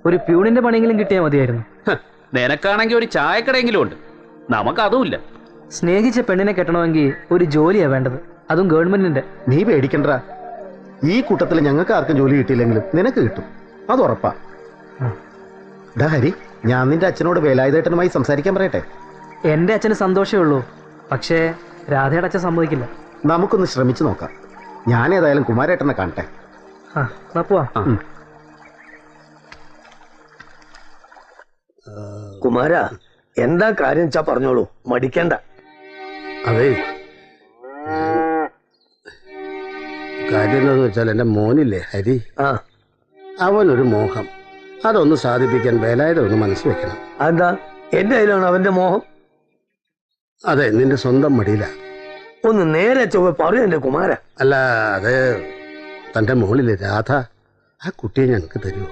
ഒരു പ്യൂണിന്റെ പണിയെങ്കിലും കിട്ടിയാൽ മതിയായിരുന്നു. നിനക്കാണെങ്കിൽ ഒരു ചായക്കടയെങ്കിലും ഉണ്ട്, നമുക്ക് അതുമില്ല. സ്നേഹിച്ച പെണ്ണിനെ കെട്ടണമെങ്കിൽ ഒരു ജോലിയാ വേണ്ടത്, അതും ഗവൺമെന്റിന്റെ. നീ പേടിക്കണ്ട, ഈ കൂട്ടത്തിൽ ഞങ്ങൾക്ക് ആർക്കും ജോലി കിട്ടിയില്ലെങ്കിലും നിനക്ക് കിട്ടും, അത് ഉറപ്പാ. ഡാ ഹരി, ഞാൻ നിന്റെ അച്ഛനോട് വേലായുധേട്ടനുമായി സംസാരിക്കാൻ പറയട്ടെ? എന്റെ അച്ഛന് സന്തോഷമേ ഉള്ളൂ, പക്ഷേ രാധയുടെ അച്ഛൻ സമ്മതിക്കില്ല. നമുക്കൊന്ന് ശ്രമിച്ചു നോക്കാം. ഞാൻ ഏതായാലും കുമാരേട്ടനെ കാണട്ടെ. പോവാ. കുമാര, എന്താ കാര്യം വെച്ചാ പറഞ്ഞോളൂ, മടിക്കണ്ട. അതെ, കാര്യം എന്താന്ന് വെച്ചാൽ എന്റെ മോനില്ലേ ഹരി, അവനൊരു മോഹം, അതൊന്ന് സാധിപ്പിക്കാൻ വേലായുധം ഒന്ന് മനസ്സ് വെക്കണം. അതെന്താ എന്റെ കയ്യിലാണ് അവന്റെ മോഹം? അതെ, നിന്റെ സ്വന്തം മടിയില. ഒന്ന് നേരെ ചൊവ്വ പറയൂ എന്റെ കുമാര. അല്ല, അത് തന്റെ മോളിലെ രാധ, ആ കുട്ടിയെ ഞങ്ങൾക്ക് തരുമോ?